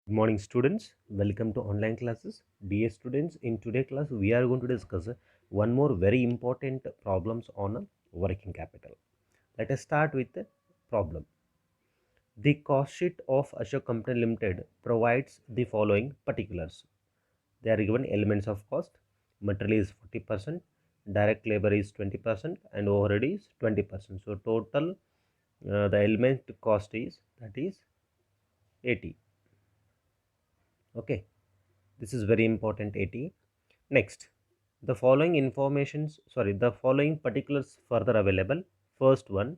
Good morning students, welcome to online classes. Dear students, in today's class we are going to discuss one more very important problems on working capital. Let us start with the problem. The cost sheet of Ashok Company Limited provides the following particulars. They are given elements of cost. Material is 40%, direct labor is 20% and overhead is 20%. So total the element cost is that is 80. Okay. This is very important 80. Next, the following particulars further available. First one,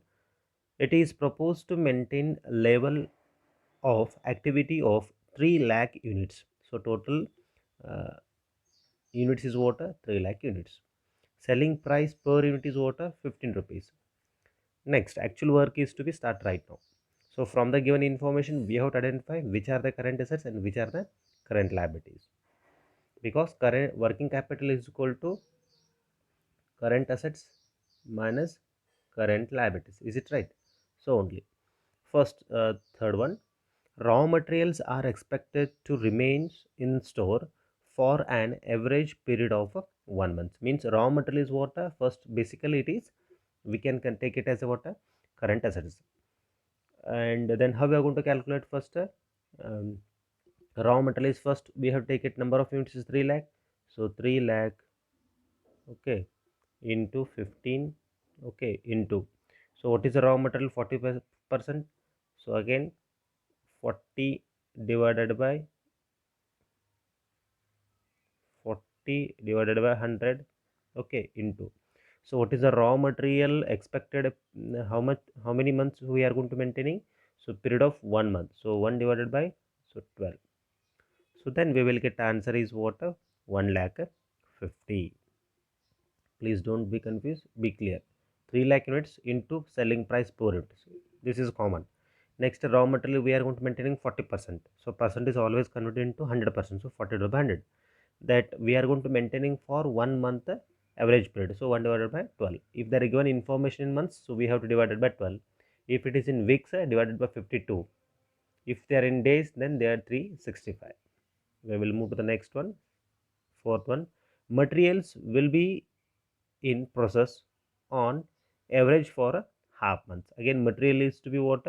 it is proposed to maintain level of activity of 3 lakh units. So total uh, units is what? 3 lakh units. Selling price per unit is what? 15 rupees. Next, actual work is to be start right now. So from the given information, we have to identify which are the current assets and which are the current liabilities. Because current working capital is equal to current assets minus current liabilities, is it right? So only first third one, raw materials are expected to remain in store for an average period of 1 month. Means raw material is what? First basically it is, we can take it as a what? Current assets. And then how we are going to calculate first? um, Raw material is first we have to take it, number of units is 3 lakh, so 3 lakh, okay, into 15, okay, into, so what is the raw material? 40%. So again 40 divided by 100, okay, into, so what is the raw material expected, how much, how many months we are going to maintaining? So period of 1 month, so 1 divided by, so 12. So then we will get answer is what? 1 lakh 50. Please don't be confused, be clear. 3 lakh units into selling price per unit, this is common. Next, raw material we are going to maintaining 40%, so percent is always converted into 100%, so 40 divided by 100, that we are going to maintaining for 1 month average period, so 1 divided by 12. If they are given information in months, so we have to divide it by 12. If it is in weeks, divided by 52. If they are in days, then they are 365. We will move to the next one. Fourth one, materials will be in process on average for a half month. Again material is to be what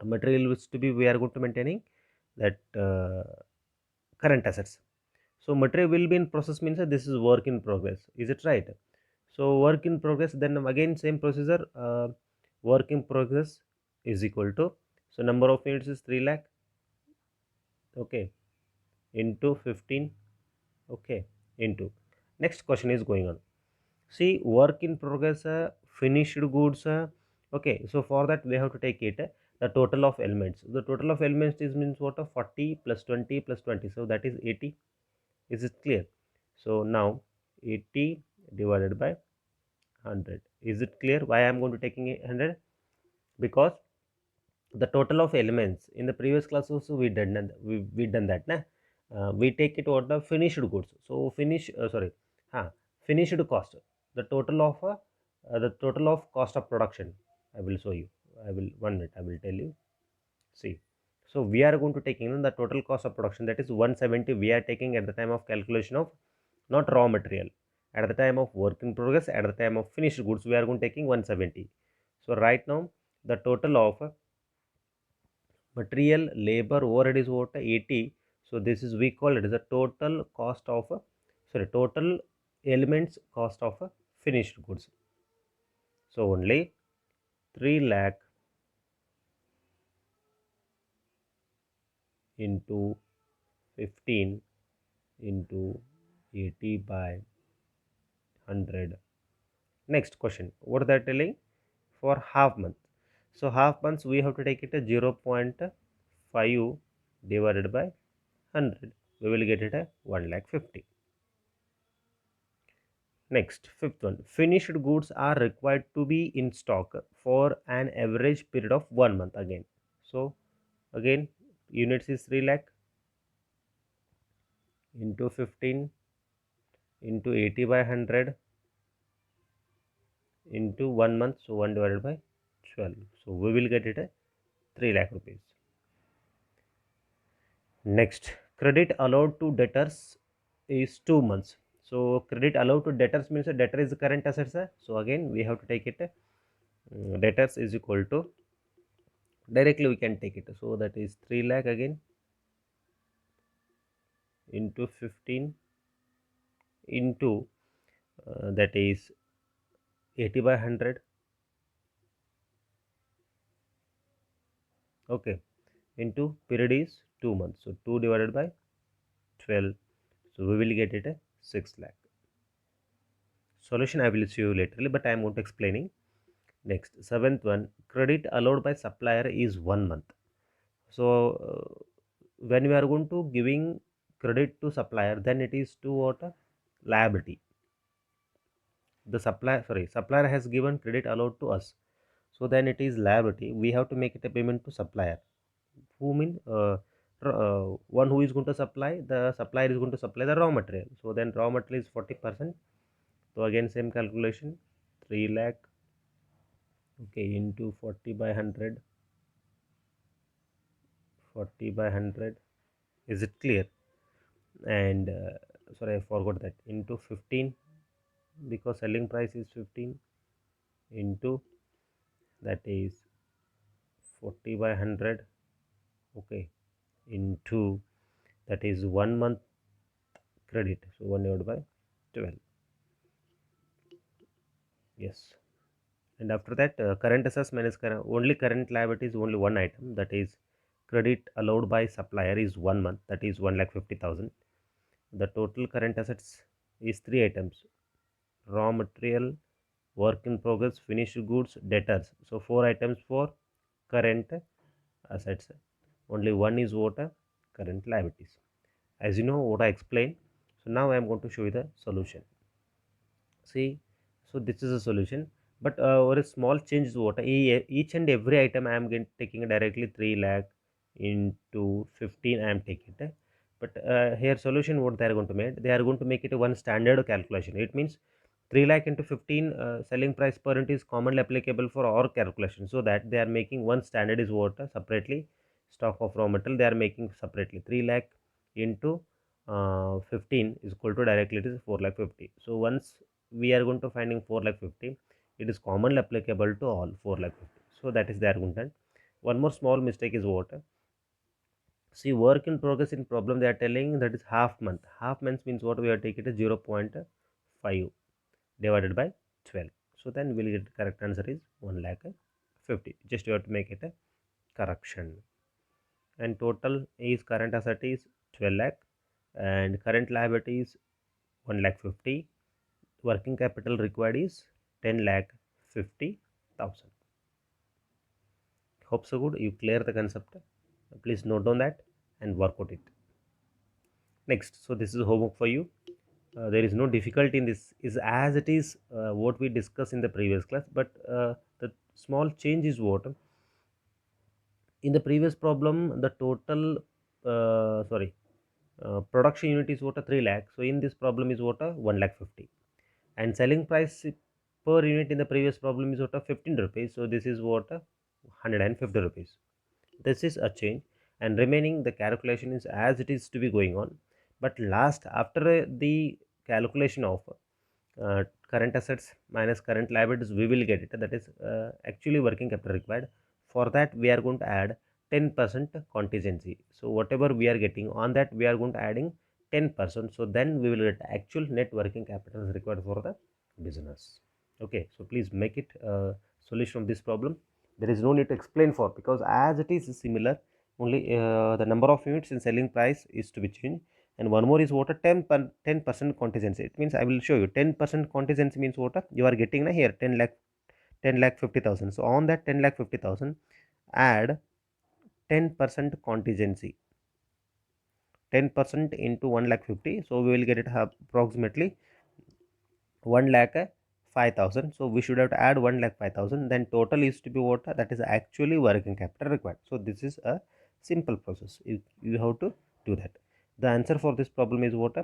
material is to be, we are going to maintaining that current assets. So material will be in process means that this is work in progress, is it right? So work in progress, then again same procedure, work in progress is equal to, so number of units is 3 lakh, okay, into 15, okay, into, next question is going on. See, work in progress, finished goods, okay, so for that we have to take it, the total of elements. The total of elements is means what? 40 plus 20 plus 20, so that is 80. Is it clear? So now 80 divided by 100. Is it clear why I am going to taking 100? Because the total of elements in the previous class also we done that, we done that na? We take it what? The finished goods. So sorry, finished cost, the total of the total of cost of production. I will show you, I will 1 minute I will tell you. See, so we are going to taking the total cost of production, that is 170 we are taking at the time of calculation of, not raw material, at the time of work in progress, at the time of finished goods we are going to taking 170. So right now the total of material, labor, overhead is what? 80. So this is, we call it as a total cost of total elements cost of finished goods. So only 3 lakh into 15 into 80 by 100. Next question, what are they telling? For half month, so half months we have to take it a 0.5 divided by 100, we will get it a 1 lakh 50. Next, fifth one, finished goods are required to be in stock for an average period of 1 month again. So again units is 3 lakh into 15 into 80 by 100 into 1 month, so 1 divided by 12, so we will get it a 3 lakh rupees. Next, credit allowed to debtors is 2 months. So credit allowed to debtors means a debtor is current assets. So again we have to take it, debtors is equal to, directly we can take it. So that is 3 lakh again into 15 into that is 80 by 100. Okay, into period is 2 months. So 2 divided by 12. So we will get it 6 lakh. Solution I will show you later, but I am going to explaining. Next, seventh one, credit allowed by supplier is 1 month. So when we are going to giving credit to supplier, then it is to what? Liability. The supplier has given credit allowed to us, so then it is liability. We have to make it a payment to supplier, who mean one who is going to supply, the supplier is going to supply the raw material. So then raw material is 40%. So again same calculation, 3 lakh, okay, into 40 by 100. 40 by 100, is it clear? And sorry, I forgot that, into 15, because selling price is 15, into that is 40 by 100, okay, into that is 1 month credit, so 1 divided by 12. Yes. And after that, current assets minus current, only current liability is only one item, that is credit allowed by supplier is 1 month, that is 1,50,000. The total current assets is three items: raw material, work in progress, finished goods, debtors. So four items for current assets. Only one is what? Current liabilities. As you know what I explained. So now I am going to show you the solution. See, so this is a solution, but or a small change is what? Each and every item I am taking directly 3 lakh into 15 I am taking it. But here solution what they are going to make? They are going to make it a one standard calculation. It means 3 lakh into 15 selling price per unit is commonly applicable for our calculation. So that they are making one standard is what? Separately stock of raw material they are making separately. 3 lakh into 15 is equal to, directly it is 4 lakh 50. So once we are going to finding 4 lakh 50, it is commonly applicable to all 4 lakh 50. So that is the argument. One more small mistake is what? See, work in progress in problem they are telling that is half month. Half month means what? We are taking it as 0.5 divided by 12. So then we'll get the correct answer is 1 lakh 50. Just you have to make it a correction. And total is current asset is 12 lakh and current liability is 1 lakh 50. Working capital required is 10 lakh 50,000. Hope so good you clear the concept. Please note down that and work out it. Next, so this is homework for you. There is no difficulty in this, is as it is what we discussed in the previous class, but the small change is what? In the previous problem the total production unit is what? 3 lakh. So in this problem is what? 1 lakh 50. And selling price per unit in the previous problem is what? 15 rupees. So this is what? 150 rupees. This is a change, and remaining the calculation is as it is to be going on. But last, after the calculation of current assets minus current liabilities, we will get it, that is actually working capital required. For that we are going to add 10% contingency. So whatever we are getting on that, we are going to adding 10%. So then we will get actual net working capital required for the business. Okay, so please make it solution of this problem. There is no need to explain for, because as it is similar, only the number of units and selling price is to be changed. And one more is what? A 10% contingency. It means I will show you 10% contingency means what? You are getting here 10 lakh 50,000. So on that 10 lakh 50,000, add 10% contingency. 10% into 1 lakh 50. So we will get it approximately 1 lakh 5,000. So we should have to add 1 lakh 5,000. Then total is to be what? That is actually working capital required. So this is a simple process. You have to do that. The answer for this problem is what?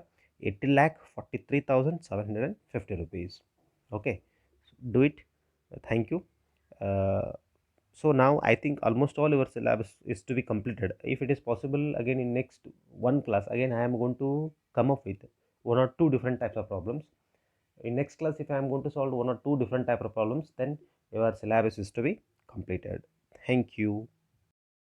80 lakh 43,750 rupees. Okay, so do it. Thank you. So now I think almost all your syllabus is to be completed. If it is possible, again in next one class, again I am going to come up with one or two different types of problems. In next class, if I am going to solve one or two different type of problems, then your syllabus is to be completed. Thank you.